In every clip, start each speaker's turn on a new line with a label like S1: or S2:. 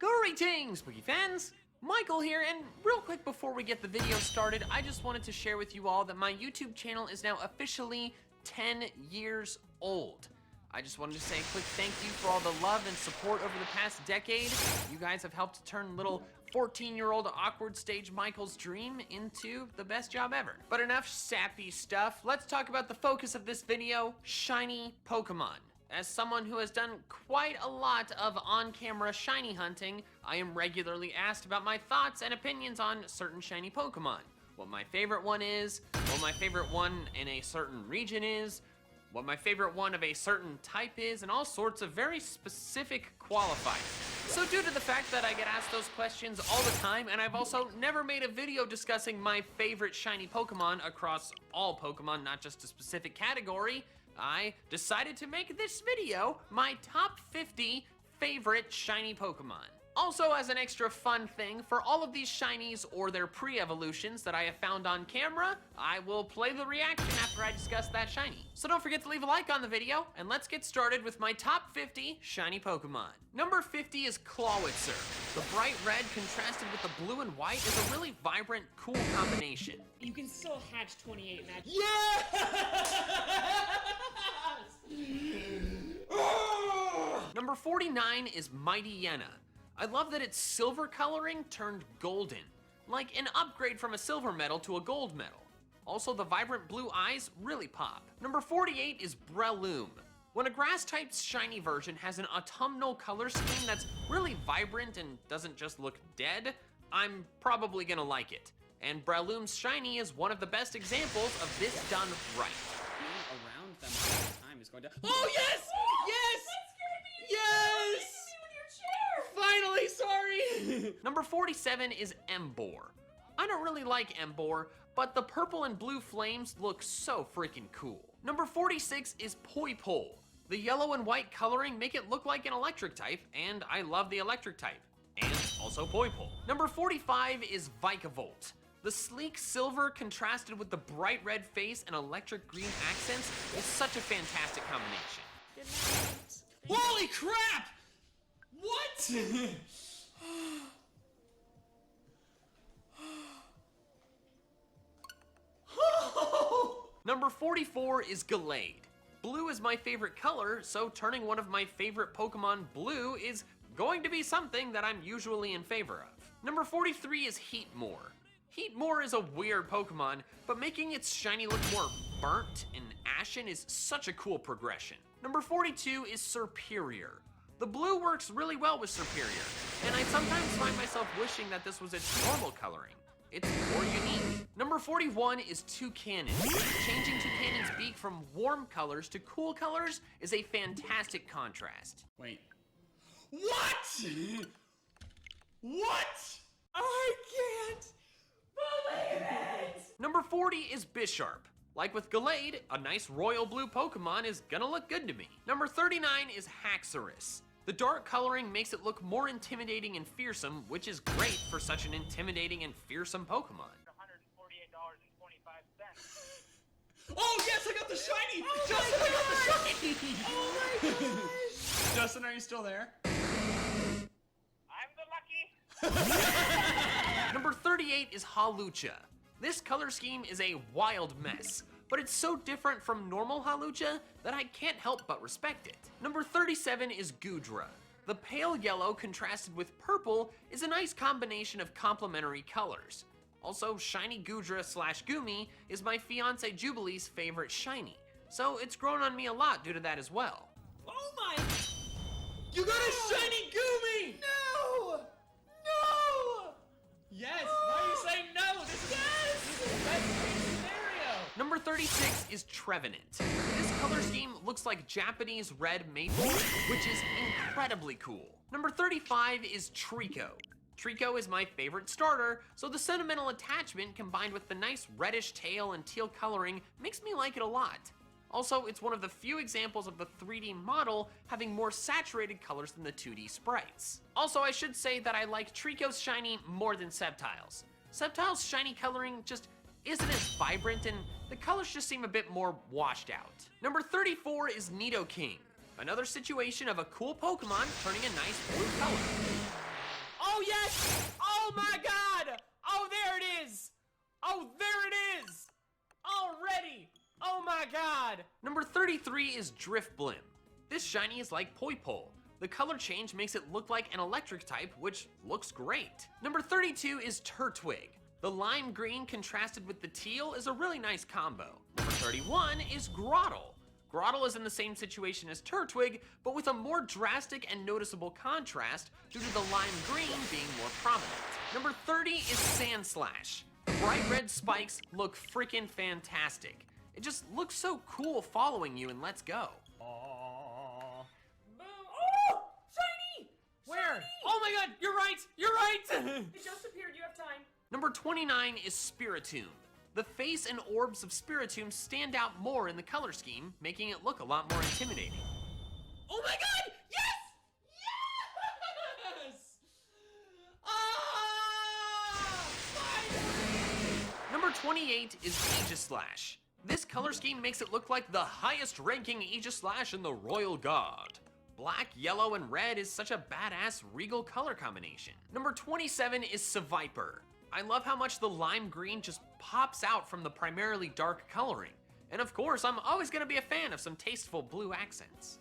S1: Greetings, Spooky fans! Michael here, and real quick before we get the video started, I just wanted to share with you all that my YouTube channel is now officially 10 years old. I just wanted to say a quick thank you for all the love and support over the past decade. You guys have helped to turn little 14-year-old awkward stage Michael's dream into the best job ever. But enough sappy stuff, let's talk about the focus of this video, shiny Pokemon. As someone who has done quite a lot of on-camera shiny hunting, I am regularly asked about my thoughts and opinions on certain shiny Pokemon. What my favorite one is, what my favorite one in a certain region is, what my favorite one of a certain type is, and all sorts of very specific qualifiers. So due to the fact that I get asked those questions all the time, and I've also never made a video discussing my favorite shiny Pokemon across all Pokemon, not just a specific category, I decided to make this video my top 50 favorite shiny Pokemon. Also, as an extra fun thing, for all of these shinies or their pre-evolutions that I have found on camera, I will play the reaction after I discuss that shiny. So don't forget to leave a like on the video, and let's get started with my top 50 shiny Pokemon. Number 50 is Clawitzer. The bright red contrasted with the blue and white is a really vibrant, cool combination.
S2: You can still hatch 28 magic.
S1: Yes! Number 49 is Mighty Yenna. I love that its silver coloring turned golden, like an upgrade from a silver medal to a gold medal. Also, the vibrant blue eyes really pop. Number 48 is Breloom. When a grass-type shiny version has an autumnal color scheme that's really vibrant and doesn't just look dead, I'm probably gonna like it. And Breloom's shiny is one of the best examples of this done right.
S2: Being around them all the time is going to.
S1: Oh yes! Yes! Yes! Finally, sorry! Number 47 is Emboar. I don't really like Emboar, but the purple and blue flames look so freaking cool. Number 46 is Poipole. The yellow and white coloring make it look like an electric type, and I love the electric type. And also Poipole. Number 45 is Vikavolt. The sleek silver contrasted with the bright red face and electric green accents is such a fantastic combination.
S2: Holy crap! What?
S1: Number 44 is Gallade. Blue is my favorite color, so turning one of my favorite Pokemon blue is going to be something that I'm usually in favor of. Number 43 is Heatmore. Heatmore is a weird Pokemon, but making its shiny look more burnt and ashen is such a cool progression. Number 42 is Serperior. The blue works really well with Serperior, and I sometimes find myself wishing that this was its normal coloring. It's more unique. Number 41 is Toucannon. Changing Toucannon's beak from warm colors to cool colors is a fantastic contrast.
S2: Wait. What? What? I can't believe it!
S1: Number 40 is Bisharp. Like with Gallade, a nice royal blue Pokemon is gonna look good to me. Number 39 is Haxorus. The dark coloring makes it look more intimidating and fearsome, which is great for such an intimidating and fearsome Pokemon.
S3: $148.25.
S2: Oh yes, I got the shiny!
S1: Oh
S2: Justin, I got the shiny!
S1: Oh my gosh!
S2: Justin, are you still there?
S3: I'm the lucky.
S1: Number 38 is Hawlucha. This color scheme is a wild mess, but it's so different from normal Hawlucha that I can't help but respect it. Number 37 is Goodra. The pale yellow contrasted with purple is a nice combination of complementary colors. Also, shiny Goodra / Gumi is my fiance Jubilee's favorite shiny, so it's grown on me a lot due to that as well.
S2: Oh my! You got a shiny Gumi!
S1: No! No!
S2: Yes! Why are you saying no? This is the best case scenario!
S1: Number 36 is Trevenant. This color scheme looks like Japanese red maple, which is incredibly cool. Number 35 is Trico. Trico is my favorite starter, so the sentimental attachment combined with the nice reddish tail and teal coloring makes me like it a lot. Also, it's one of the few examples of the 3D model having more saturated colors than the 2D sprites. Also, I should say that I like Trico's shiny more than Sceptile's. Sceptile's shiny coloring just isn't as vibrant and the colors just seem a bit more washed out. Number 34 is Nidoking. Another situation of a cool Pokemon turning a nice blue color.
S2: god!
S1: Number 33 is Drifblim. This shiny is like Poi Pole. The color change makes it look like an electric type, which looks great. Number 32 is Turtwig. The lime green contrasted with the teal is a really nice combo. Number 31 is Grottle. Grottle is in the same situation as Turtwig, but with a more drastic and noticeable contrast due to the lime green being more prominent. Number 30 is Sandslash. The bright red spikes look freaking fantastic. It just looks so cool following you in Let's Go.
S2: Oh,
S4: Shiny!
S2: where?
S4: Shiny!
S2: Oh my god, you're right! You're right!
S4: It just appeared, you have time.
S1: Number 29 is Spiritomb. The face and orbs of Spiritomb stand out more in the color scheme, making it look a lot more intimidating.
S2: Oh my god! Yes! Yes! Ah! Finally!
S1: Number 28 is Aegislash. This color scheme makes it look like the highest ranking Aegislash in the Royal Guard. Black, yellow, and red is such a badass regal color combination. Number 27 is Seviper. I love how much the lime green just pops out from the primarily dark coloring. And of course, I'm always gonna be a fan of some tasteful blue accents.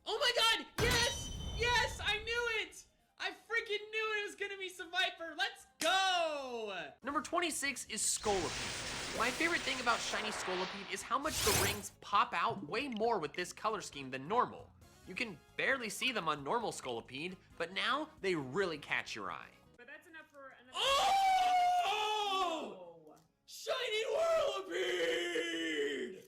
S2: Oh my god! Yes! Yes! I knew it! I freaking knew it was gonna be Seviper! Let's go!
S1: Number 26 is Scolipede. My favorite thing about shiny Scolipede is how much the rings pop out way more with this color scheme than normal. You can barely see them on normal Scolipede, but now they really catch your eye.
S4: But that's enough for another.
S2: Oh!
S4: Oh,
S2: Shiny Whirlipede!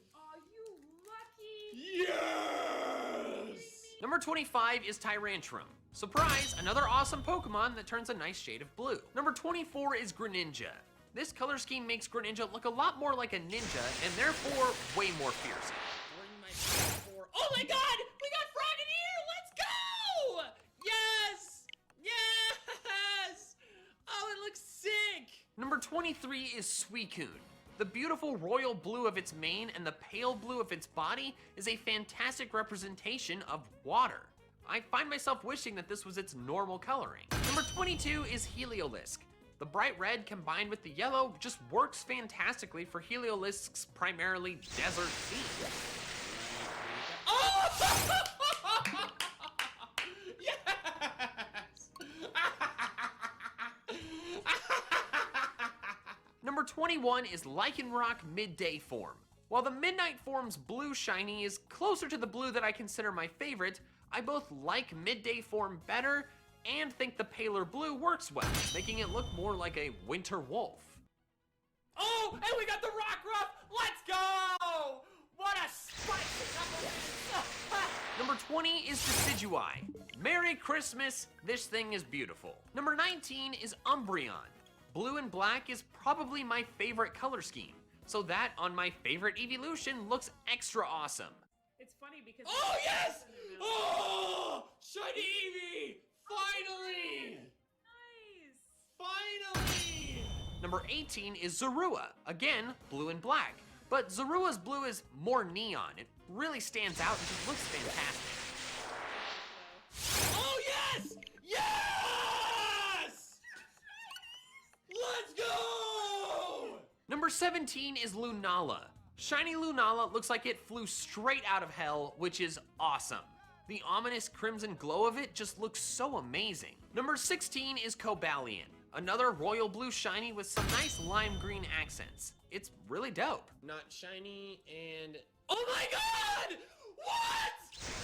S4: you lucky.
S2: Yes!
S1: Number 25 is Tyrantrum. Surprise, another awesome Pokemon that turns a nice shade of blue. Number 24 is Greninja. This color scheme makes Greninja look a lot more like a ninja and therefore way more fearsome.
S2: Bring my for. Oh my god! We got Frogadier! Let's go! Yes! Yes! Oh, it looks sick!
S1: Number 23 is Suicune. The beautiful royal blue of its mane and the pale blue of its body is a fantastic representation of water. I find myself wishing that this was its normal coloring. Number 22 is Heliolisk. The bright red combined with the yellow just works fantastically for Heliolisk's primarily desert theme.
S2: Oh! Yes!
S1: Number 21 is Lycanroc Midday Form. While the Midnight Form's blue shiny is closer to the blue that I consider my favorite, I both like Midday Form better and think the paler blue works well, making it look more like a winter wolf.
S2: Oh, and we got the Rock Ruff! Let's go! What a spicy knucklehead!
S1: Number 20 is Decidueye. Merry Christmas, this thing is beautiful. Number 19 is Umbreon. Blue and black is probably my favorite color scheme, so that on my favorite evolution looks extra awesome.
S4: It's funny because.
S2: Oh, yes! Oh! Shiny Eevee! Finally!
S4: Nice.
S2: Finally!
S1: Number 18 is Zorua. Again, blue and black. But Zorua's blue is more neon. It really stands out and just looks fantastic.
S2: Oh, yes! Yes! Let's go!
S1: Number 17 is Lunala. Shiny Lunala looks like it flew straight out of hell, which is awesome. The ominous crimson glow of it just looks so amazing. Number 16 is Cobalion. Another royal blue shiny with some nice lime green accents. It's really dope. Not shiny and...
S2: Oh my god! What?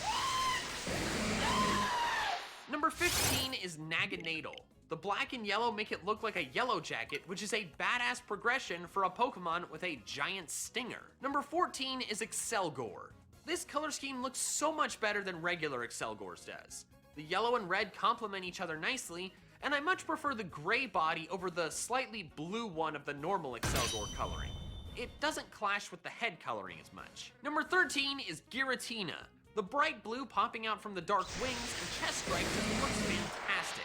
S2: What? Yes!
S1: Number 15 is Naganadel. The black and yellow make it look like a yellow jacket, which is a badass progression for a Pokemon with a giant stinger. Number 14 is Excelgor. This color scheme looks so much better than regular Excelgor's does. The yellow and red complement each other nicely, and I much prefer the gray body over the slightly blue one of the normal Excelgor coloring. It doesn't clash with the head coloring as much. Number 13 is Giratina. The bright blue popping out from the dark wings and chest stripe just looks fantastic.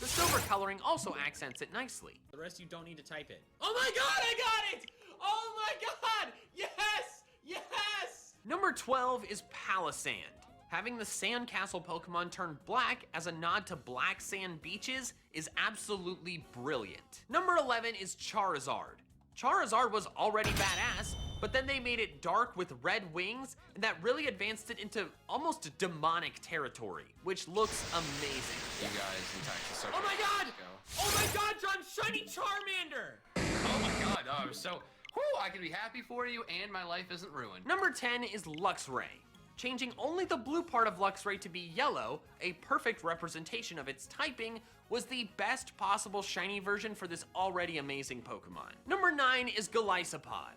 S1: The silver coloring also accents it nicely.
S2: The rest you don't need to type it. Oh my god, I got it! Oh my god! Yes! Yes!
S1: Number 12 is Palisand. Having the sandcastle Pokemon turn black as a nod to black sand beaches is absolutely brilliant. Number 11 is Charizard. Charizard was already badass, but then they made it dark with red wings, and that really advanced it into almost demonic territory, which looks amazing.
S5: You guys in Texas, so
S2: Oh my god!
S5: Go.
S2: Oh my god, John, shiny Charmander!
S5: Oh my god, oh, so, whew, I can be happy for you and my life isn't ruined.
S1: Number 10 is Luxray. Changing only the blue part of Luxray to be yellow, a perfect representation of its typing, was the best possible shiny version for this already amazing Pokemon. Number 9 is Golisopod.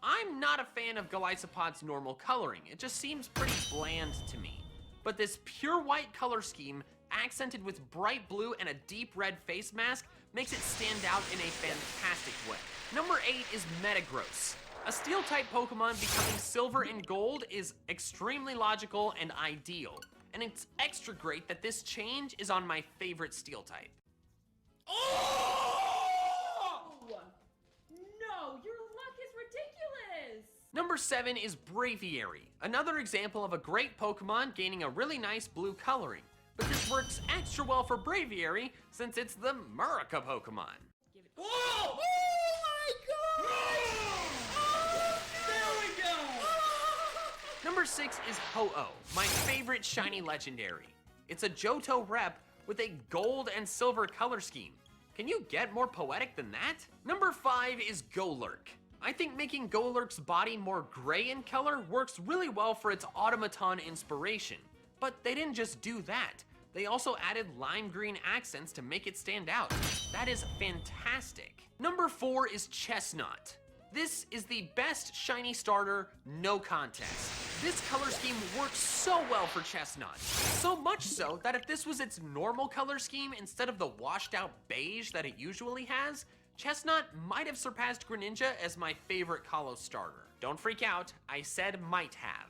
S1: I'm not a fan of Golisopod's normal coloring, it just seems pretty bland to me. But this pure white color scheme, accented with bright blue and a deep red face mask, makes it stand out in a fantastic way. Number 8 is Metagross. A Steel-type Pokemon becoming silver and gold is extremely logical and ideal, and it's extra great that this change is on my favorite Steel-type.
S2: Oh!
S4: No, your luck is ridiculous.
S1: Number 7 is Braviary, another example of a great Pokemon gaining a really nice blue coloring, but this works extra well for Braviary since it's the Murica Pokemon.
S2: Whoa! Oh my god! There we go!
S1: Number 6 is Ho-Oh, my favorite shiny legendary. It's a Johto rep with a gold and silver color scheme. Can you get more poetic than that? Number 5 is Golurk. I think making Golurk's body more gray in color works really well for its automaton inspiration. But they didn't just do that. They also added lime green accents to make it stand out. That is fantastic. Number 4 is Chestnut. This is the best shiny starter, no contest. This color scheme works so well for Chestnut. So much so that if this was its normal color scheme instead of the washed out beige that it usually has, Chestnut might have surpassed Greninja as my favorite Kalos starter. Don't freak out, I said might have.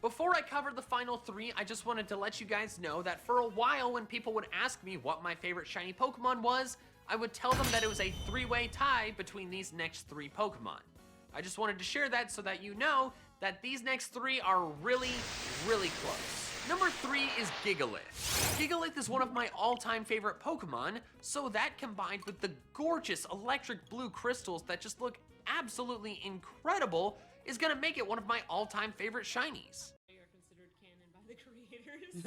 S1: Before I cover the final 3, I just wanted to let you guys know that for a while when people would ask me what my favorite shiny Pokemon was, I would tell them that it was a 3-way tie between these next 3 Pokemon. I just wanted to share that so that you know that these next 3 are really, really close. Number 3 is Gigalith. Gigalith is one of my all-time favorite Pokemon, so that combined with the gorgeous electric blue crystals that just look absolutely incredible is gonna make it one of my all-time favorite shinies.
S4: They are considered canon by the creators.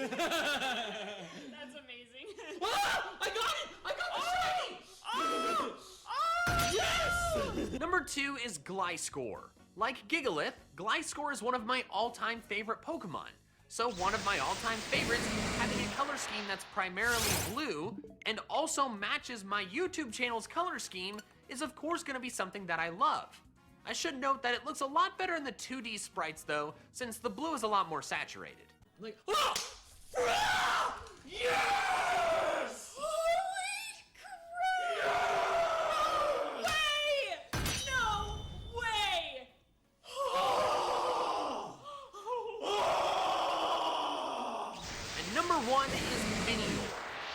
S4: That's amazing.
S2: Ah! I got it! I got the shiny! Oh! Yes!
S1: Number 2 is Gliscor. Like Gigalith, Gliscor is one of my all-time favorite Pokemon. So one of my all-time favorites having a color scheme that's primarily blue and also matches my YouTube channel's color scheme is of course gonna be something that I love. I should note that it looks a lot better in the 2D sprites though, since the blue is a lot more saturated.
S2: Like, ah! Ah! Yes!
S4: Holy crap! Way! No way!
S1: And number 1 is Minior.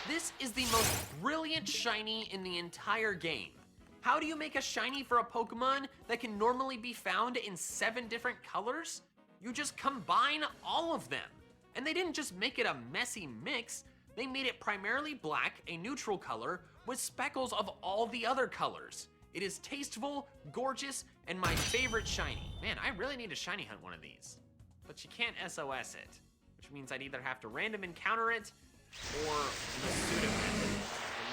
S1: This is the most brilliant shiny in the entire game. How do you make a shiny for a Pokemon that can normally be found in 7 different colors? You just combine all of them. And they didn't just make it a messy mix, they made it primarily black, a neutral color, with speckles of all the other colors. It is tasteful, gorgeous, and my favorite shiny. Man, I really need to shiny hunt one of these. But you can't SOS it, which means I'd either have to random encounter it or the pseudo method.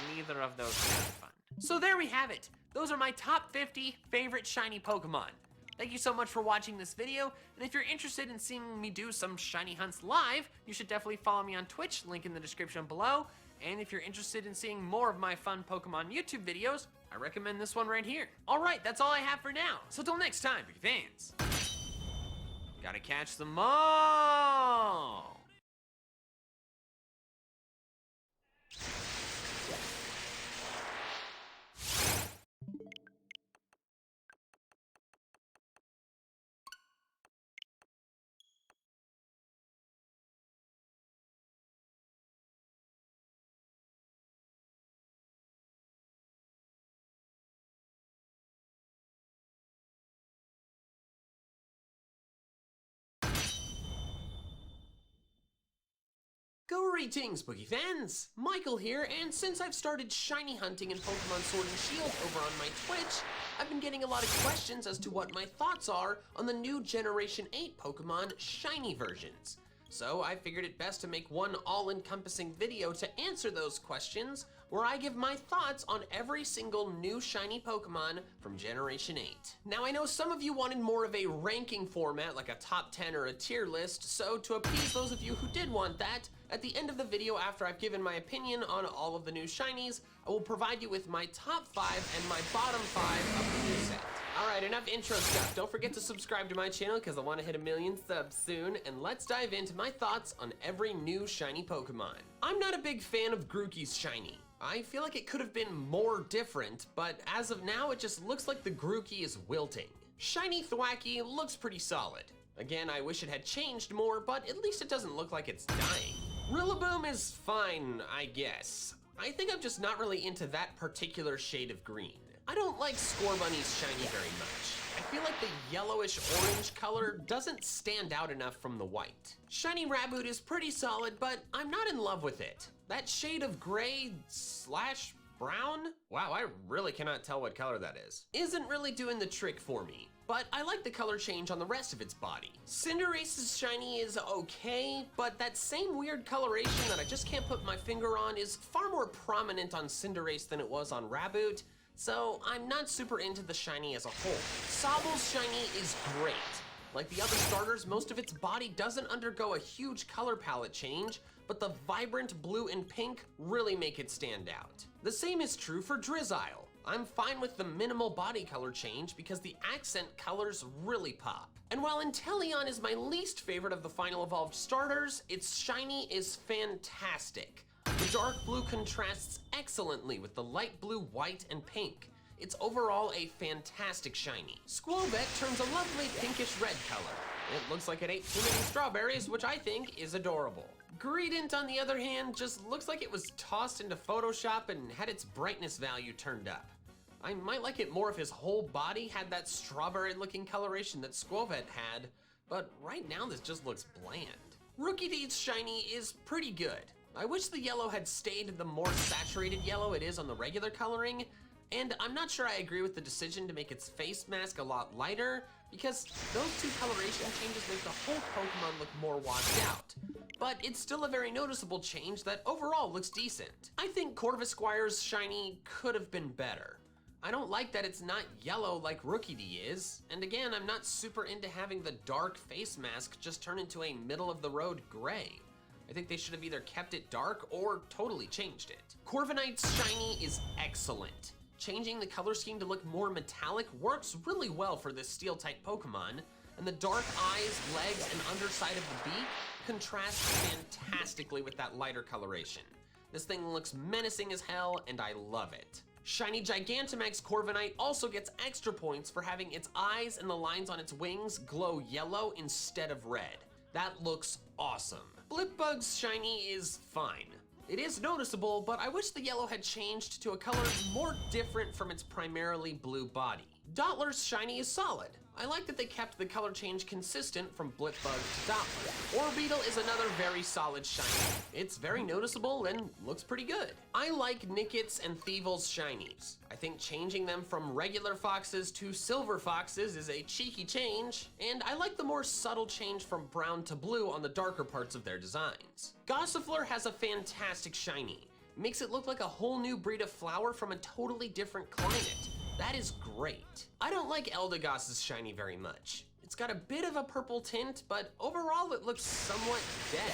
S1: And neither of those sound fun. So there we have it. Those are my top 50 favorite shiny Pokemon. Thank you so much for watching this video, and if you're interested in seeing me do some shiny hunts live, you should definitely follow me on Twitch, link in the description below, and if you're interested in seeing more of my fun Pokemon YouTube videos, I recommend this one right here. Alright, that's all I have for now, so till next time, big fans. Gotta catch them all! Greetings, Boogie fans! Michael here, and since I've started shiny hunting and Pokemon Sword and Shield over on my Twitch, I've been getting a lot of questions as to what my thoughts are on the new Generation 8 Pokemon shiny versions. So I figured it best to make one all-encompassing video to answer those questions, where I give my thoughts on every single new shiny Pokemon from Generation 8. Now I know some of you wanted more of a ranking format, like a top 10 or a tier list, so to appease those of you who did want that, at the end of the video after I've given my opinion on all of the new shinies, I will provide you with my top 5 and my bottom 5 of the new set. Alright, enough intro stuff. Don't forget to subscribe to my channel because I want to hit 1 million subs soon, and let's dive into my thoughts on every new shiny Pokemon. I'm not a big fan of Grookey's shiny. I feel like it could have been more different, but as of now, it just looks like the Grookey is wilting. Shiny Thwackey looks pretty solid. Again, I wish it had changed more, but at least it doesn't look like it's dying. Rillaboom is fine, I guess. I think I'm just not really into that particular shade of green. I don't like Scorbunny's shiny very much. I feel like the yellowish orange color doesn't stand out enough from the white. Shiny Raboot is pretty solid, but I'm not in love with it. That shade of gray / brown? Wow, I really cannot tell what color that is. Isn't really doing the trick for me, but I like the color change on the rest of its body. Cinderace's shiny is okay, but that same weird coloration that I just can't put my finger on is far more prominent on Cinderace than it was on Raboot, so I'm not super into the shiny as a whole. Sobble's shiny is great. Like the other starters, most of its body doesn't undergo a huge color palette change, but the vibrant blue and pink really make it stand out. The same is true for Drizzile. I'm fine with the minimal body color change because the accent colors really pop. And while Inteleon is my least favorite of the final evolved starters, its shiny is fantastic. The dark blue contrasts excellently with the light blue, white, and pink. It's overall a fantastic shiny. Squovet turns a lovely pinkish red color. It looks like it ate too many strawberries, which I think is adorable. Greedent, on the other hand, just looks like it was tossed into Photoshop and had its brightness value turned up. I might like it more if his whole body had that strawberry-looking coloration that Squovet had, but right now this just looks bland. Rookiedee's shiny is pretty good. I wish the yellow had stayed the more saturated yellow it is on the regular coloring, and I'm not sure I agree with the decision to make its face mask a lot lighter, because those two coloration changes make the whole Pokemon look more washed out. But it's still a very noticeable change that overall looks decent. I think Corvisquire's shiny could have been better. I don't like that it's not yellow like Rookidee is, and again, I'm not super into having the dark face mask just turn into a middle-of-the-road gray. I think they should have either kept it dark or totally changed it. Corviknight's shiny is excellent. Changing the color scheme to look more metallic works really well for this steel-type Pokemon, and the dark eyes, legs, and underside of the beak contrast fantastically with that lighter coloration. This thing looks menacing as hell, and I love it. Shiny Gigantamax Corviknight also gets extra points for having its eyes and the lines on its wings glow yellow instead of red. That looks awesome. Blipbug's shiny is fine. It is noticeable, but I wish the yellow had changed to a color more different from its primarily blue body. Dottler's shiny is solid. I like that they kept the color change consistent from Blipbug to Dottler. Orbeetle is another very solid shiny. It's very noticeable and looks pretty good. I like Nicket's and Thievul's shinies. I think changing them from regular foxes to silver foxes is a cheeky change, and I like the more subtle change from brown to blue on the darker parts of their designs. Gossifleur has a fantastic shiny. Makes it look like a whole new breed of flower from a totally different climate. That is great. I don't like Eldegoss's shiny very much. It's got a bit of a purple tint, but overall it looks somewhat dead.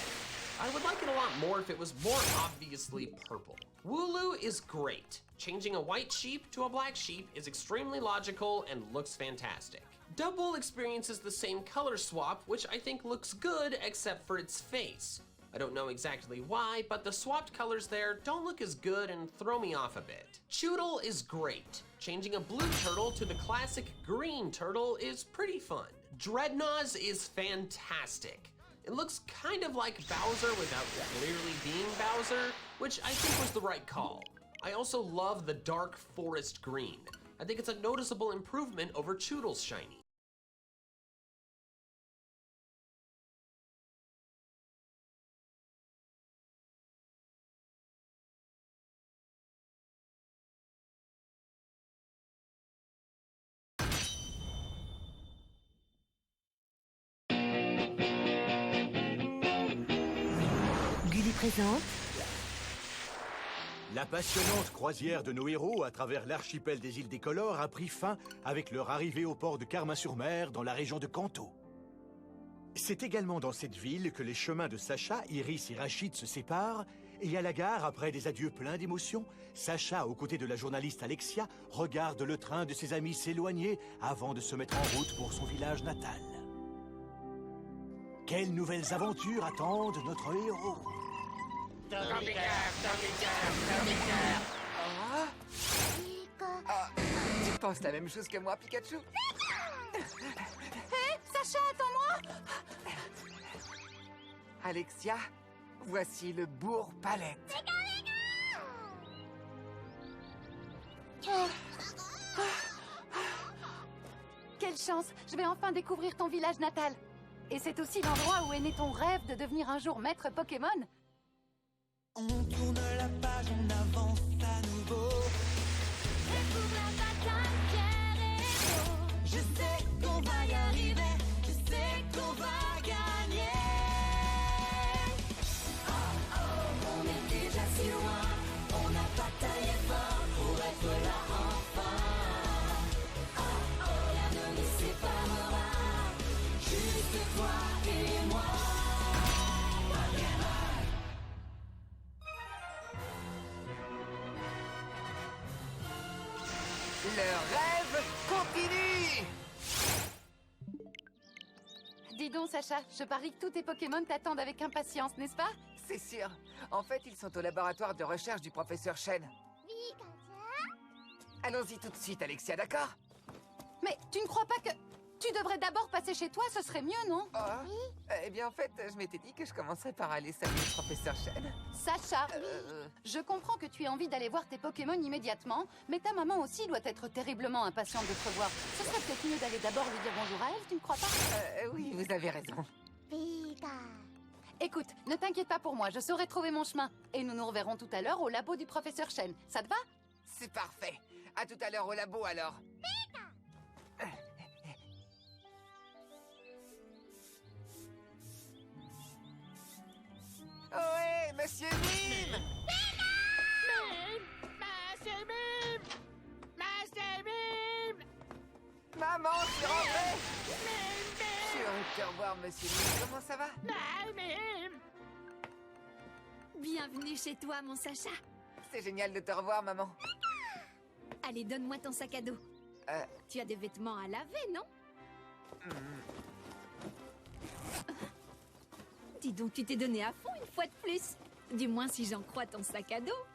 S1: I would like it a lot more if it was more obviously purple. Wooloo is great. Changing a white sheep to a black sheep is extremely logical and looks fantastic. Double experiences the same color swap, which I think looks good except for its face. I don't know exactly why, but the swapped colors there don't look as good and throw me off a bit. Choodle is great. Changing a blue turtle to the classic green turtle is pretty fun. Dreadnough's is fantastic. It looks kind of like Bowser without clearly being Bowser, which I think was the right call. I also love the dark forest green. I think it's a noticeable improvement over Choodle's shiny.
S6: présente...
S7: La passionnante croisière de nos héros à travers l'archipel des îles décolores a pris fin avec leur arrivée au port de Carmin-sur-Mer dans la région de Kanto. C'est également dans cette ville que les chemins de Sacha, Iris et Rachid se séparent et à la gare, après des adieux pleins d'émotions, Sacha, aux côtés de la journaliste Alexia, regarde le train de ses amis s'éloigner avant de se mettre en route pour son village natal. Quelles nouvelles aventures attendent notre héros?
S8: Tu penses la même chose que moi, Pikachu?
S9: Sacha, attends-moi!
S8: Alexia, voici le bourg palette.
S9: Quelle chance! Je vais enfin découvrir ton village natal. Et c'est aussi l'endroit où est né ton rêve de devenir un jour maître Pokémon.
S10: On tourne la page, on avance à nouveau.
S6: Découvre la bataille, fier et héros.
S10: Je sais qu'on va y arriver, je sais qu'on va gagner. Oh oh, on est déjà si loin, on a bataillé fort pour être là enfin. Oh oh, rien ne nous séparera, juste toi et moi.
S8: Le rêve continue!
S9: Dis donc, Sacha, je parie que tous tes Pokémon t'attendent avec impatience, n'est-ce pas?
S8: C'est sûr. En fait, ils sont au laboratoire de recherche du professeur Shen. Allons-y tout de suite, Alexia, d'accord?
S9: Mais tu ne crois pas que... Tu devrais d'abord passer chez toi, ce serait mieux, non?
S8: Eh bien, en fait, je m'étais dit que je commencerais par aller saluer le professeur Shen.
S9: Sacha, je comprends que tu aies envie d'aller voir tes Pokémon immédiatement, mais ta maman aussi doit être terriblement impatiente de te revoir. Ce serait peut-être mieux d'aller d'abord lui dire bonjour à elle, tu ne crois pas?
S8: Oui, vous avez raison.
S9: Écoute, ne t'inquiète pas pour moi, je saurai trouver mon chemin. Et nous nous reverrons tout à l'heure au labo du professeur Shen. Ça te va?
S8: C'est parfait. À tout à l'heure au labo, alors. Ohé, monsieur Mime!
S3: Monsieur Mime! Monsieur Mime!
S8: Maman, je suis rentrée! Je suis heureux de te revoir, monsieur Mime. Comment ça va?
S3: Mime!
S6: Bienvenue chez toi, mon Sacha.
S8: C'est génial de te revoir, maman.
S6: Allez, donne-moi ton sac à dos. Tu as des vêtements à laver, non? Dis donc, tu t'es donné à fond une fois de plus. Du moins si j'en crois ton sac à dos.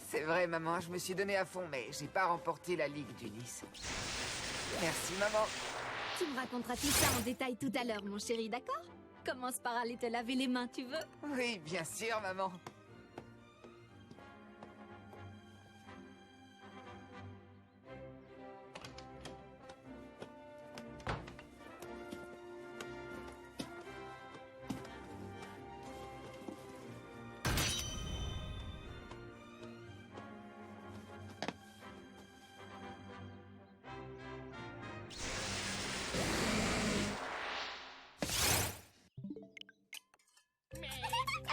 S8: C'est vrai, maman, je me suis donné à fond, mais j'ai pas remporté la Ligue du Nice. Merci, maman.
S6: Tu me raconteras tout ça en détail tout à l'heure, mon chéri, d'accord? Commence par aller te laver les mains, tu veux?
S8: Oui, bien sûr, maman.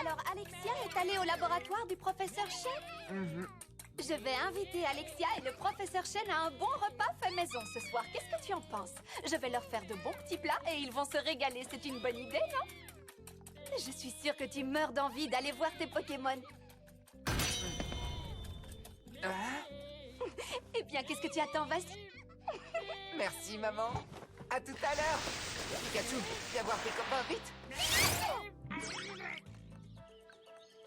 S9: Alors, Alexia est allée au laboratoire du professeur Shen? Je vais inviter Alexia et le professeur Shen à un bon repas fait maison ce soir. Qu'est-ce que tu en penses? Je vais leur faire de bons petits plats et ils vont se régaler. C'est une bonne idée, non? Je suis sûre que tu meurs d'envie d'aller voir tes Pokémon. Eh bien, qu'est-ce que tu attends? Vas-y.
S8: Merci, maman. À tout à l'heure. Pikachu, viens voir tes copains, vite.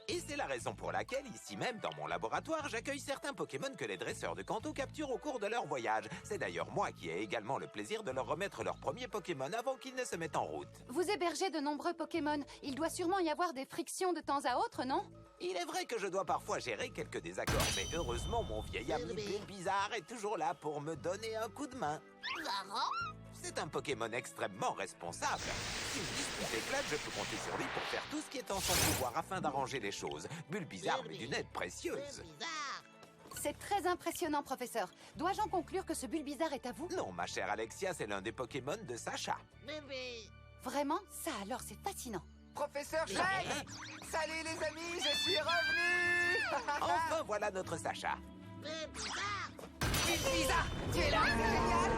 S11: Et c'est la raison pour laquelle, ici même, dans mon laboratoire, j'accueille certains Pokémon que les dresseurs de Kanto capturent au cours de leur voyage. C'est d'ailleurs moi qui ai également le plaisir de leur remettre leur premier Pokémon avant qu'ils ne se mettent en route.
S9: Vous hébergez de nombreux Pokémon. Il doit sûrement y avoir des frictions de temps à autre, non?
S11: Il est vrai que je dois parfois gérer quelques désaccords, mais heureusement, mon vieil ami Bulbizarre est toujours là pour me donner un coup de main. C'est un Pokémon extrêmement responsable. Si une dispute éclate, je peux compter sur lui pour faire tout ce qui est en son pouvoir afin d'arranger les choses. Bulbizarre m'est d'une aide précieuse.
S9: C'est très impressionnant, professeur. Dois-je en conclure que ce Bulbizarre est à vous?
S11: Non, ma chère Alexia, c'est l'un des Pokémon de Sacha.
S9: Vraiment? Ça alors, c'est fascinant.
S8: Professeur Chef! Salut les amis, je suis revenu!
S11: Enfin, voilà notre Sacha.
S8: Lisa, tu es là? C'est génial!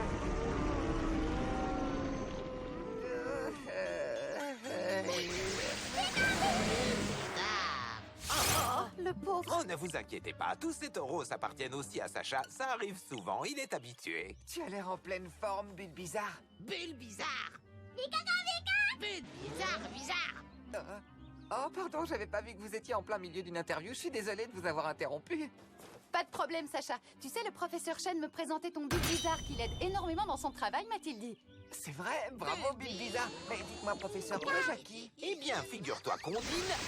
S9: Le pauvre.
S11: Oh, ne vous inquiétez pas, tous ces taureaux appartiennent aussi à Sacha. Ça arrive souvent, il est habitué.
S8: Tu as l'air en pleine forme, Bulle Bizarre.
S3: Bulle bizarre. Bulle bizarre, bizarre.
S8: Oh, pardon, j'avais pas vu que vous étiez en plein milieu d'une interview. Je suis désolée de vous avoir interrompu.
S9: Pas de problème, Sacha. Tu sais, le professeur Chen me présentait ton Bulle Bizarre qui l'aide énormément dans son travail, m'a-t-il dit.
S8: C'est vrai, bravo Bulle Bizarre. Mais dites-moi, professeur, où est Jackie?
S11: Eh bien, figure-toi qu'Ondine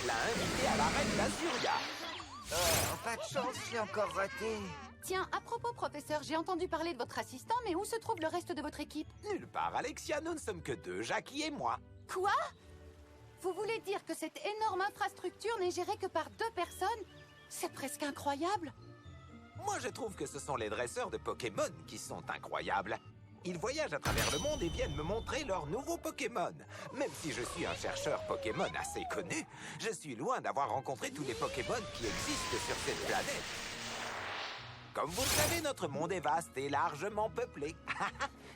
S11: l'a invité à l'arène d'Azuria.
S8: Oh, pas de chance, je suis encore raté.
S9: Tiens, à propos, professeur, j'ai entendu parler de votre assistant, mais où se trouve le reste de votre équipe?
S11: Nulle part, Alexia, nous ne sommes que deux, Jackie et moi.
S9: Quoi? Vous voulez dire que cette énorme infrastructure n'est gérée que par 2 personnes? C'est presque incroyable.
S11: Moi, je trouve que ce sont les dresseurs de Pokémon qui sont incroyables. Ils voyagent à travers le monde et viennent me montrer leurs nouveaux Pokémon. Même si je suis un chercheur Pokémon assez connu, je suis loin d'avoir rencontré tous les Pokémon qui existent sur cette planète. Comme vous le savez, notre monde est vaste et largement peuplé.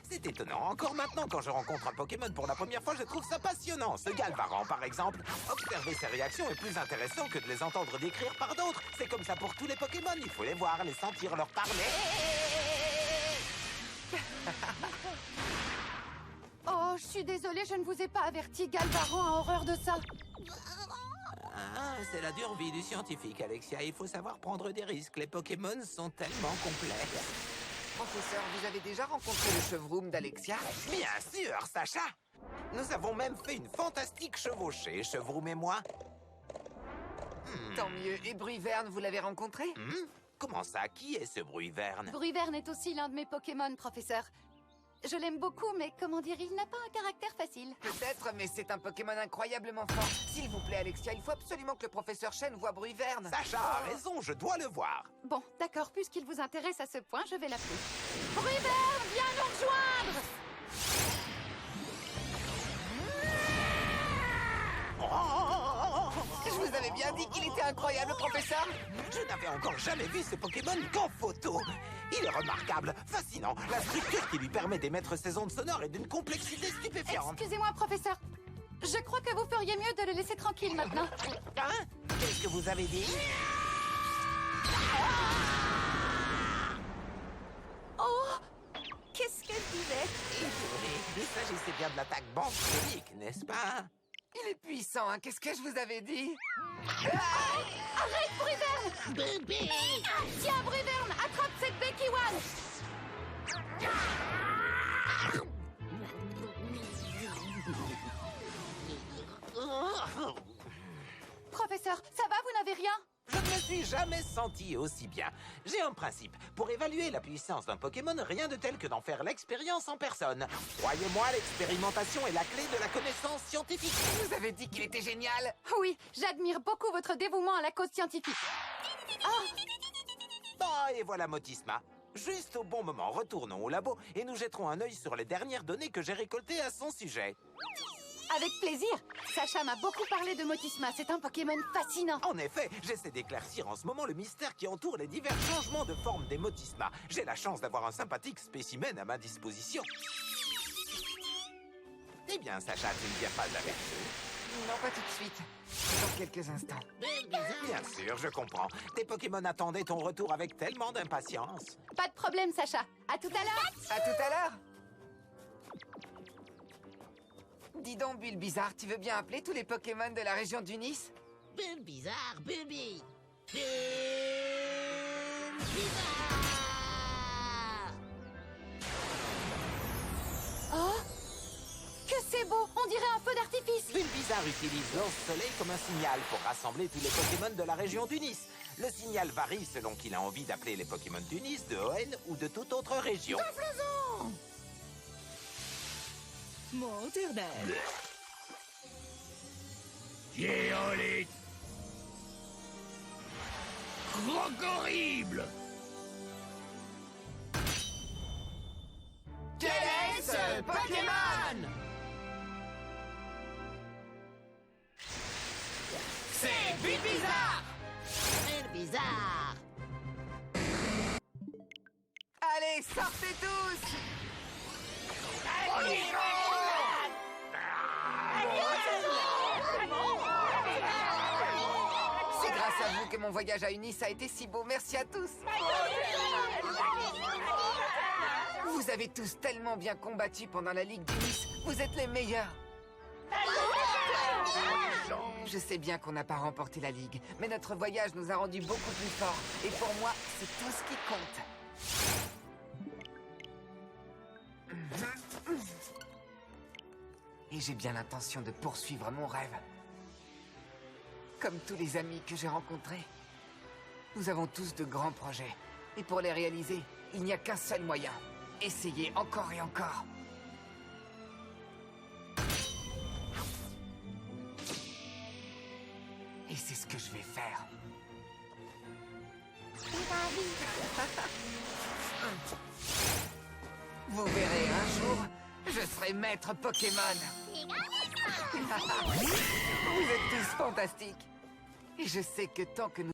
S11: C'est étonnant. Encore maintenant, quand je rencontre un Pokémon pour la première fois, je trouve ça passionnant. Ce Galvaran, par exemple. Observer ses réactions est plus intéressant que de les entendre décrire par d'autres. C'est comme ça pour tous les Pokémon. Il faut les voir, les sentir, leur parler.
S9: Oh, je suis désolée, je ne vous ai pas averti. Galvaran a horreur de ça.
S11: Ah, c'est la dure vie du scientifique, Alexia. Il faut savoir prendre des risques. Les Pokémon sont tellement complexes.
S8: Professeur, vous avez déjà rencontré le chevroom d'Alexia?
S11: Bien sûr, Sacha. Nous avons même fait une fantastique chevauchée, Chevroom et moi.
S8: Tant mieux. Et Bruyverne, vous l'avez rencontré?
S11: Comment ça? Qui est ce Bruyverne?
S9: Bruyverne est aussi l'un de mes Pokémon, professeur. Je l'aime beaucoup, mais comment dire, il n'a pas un caractère facile.
S8: Peut-être, mais c'est un Pokémon incroyablement fort. S'il vous plaît, Alexia, il faut absolument que le professeur Chen voie Bruyverne.
S11: Sacha a raison, je dois le voir.
S9: Bon, d'accord, puisqu'il vous intéresse à ce point, je vais l'appeler. Bruyverne, viens nous rejoindre!
S8: Je vous avais bien dit qu'il était incroyable, professeur.
S11: Je n'avais encore jamais vu ce Pokémon qu'en photo. Il est remarquable, fascinant. La structure qui lui permet d'émettre ses ondes sonores est d'une complexité stupéfiante.
S9: Excusez-moi, professeur. Je crois que vous feriez mieux de le laisser tranquille maintenant.
S11: Hein? Qu'est-ce que vous avez dit?
S9: Oh! Qu'est-ce qu'elle disait?
S11: Il s'agissait bien de l'attaque banque, n'est-ce pas?
S8: Il est puissant, hein. Qu'est-ce que je vous avais dit?
S9: Arrête, Bruyverne!
S3: Bébé.
S9: Tiens, Bruyverne, attrape cette Becky One! Professeur, ça va, vous n'avez rien?
S11: Je ne me suis jamais senti aussi bien. J'ai un principe. Pour évaluer la puissance d'un Pokémon, rien de tel que d'en faire l'expérience en personne. Croyez-moi, l'expérimentation est la clé de la connaissance scientifique.
S8: Vous avez dit qu'il était génial.
S9: Oui, j'admire beaucoup votre dévouement à la cause scientifique.
S11: Ah, et voilà Motisma. Juste au bon moment, retournons au labo et nous jetterons un œil sur les dernières données que j'ai récoltées à son sujet.
S9: Avec plaisir. Sacha m'a beaucoup parlé de Motisma. C'est un Pokémon fascinant.
S11: En effet, j'essaie d'éclaircir en ce moment le mystère qui entoure les divers changements de forme des Motisma. J'ai la chance d'avoir un sympathique spécimen à ma disposition. Eh bien, Sacha, tu ne viens pas avec eux?
S8: Non, pas tout de suite. Dans quelques instants.
S11: Bien sûr, je comprends. Tes Pokémon attendaient ton retour avec tellement d'impatience.
S9: Pas de problème, Sacha. À tout à l'heure.
S8: À tout à l'heure. Dis donc, Bulle Bizarre, tu veux bien appeler tous les Pokémon de la région du Nice?
S3: Bulle bizarre, Bulle. Bizarre.
S9: Oh! Que c'est beau! On dirait un feu d'artifice!
S11: Bulle Bizarre utilise l'anse-soleil comme un signal pour rassembler tous les Pokémon de la région du Nice. Le signal varie selon qu'il a envie d'appeler les Pokémon du Nice, de Hoenn ou de toute autre région.
S3: Géolite. Croc-horrible.
S8: Quel est ce Pokémon? Allez, sortez tous! C'est grâce à vous que mon voyage à Unis a été si beau. Merci à tous. Vous avez tous tellement bien combattu pendant la Ligue d'Unis. Vous êtes les meilleurs. Je sais bien qu'on n'a pas remporté la Ligue, mais notre voyage nous a rendus beaucoup plus forts. Et pour moi, c'est tout ce qui compte. Et j'ai bien l'intention de poursuivre mon rêve. Comme tous les amis que j'ai rencontrés, nous avons tous de grands projets. Et pour les réaliser, il n'y a qu'un seul moyen. Essayez encore et encore. Et c'est ce que je vais faire. Vous verrez, un jour, je serai maître Pokémon. Vous êtes tous fantastiques. Et je sais que tant que nous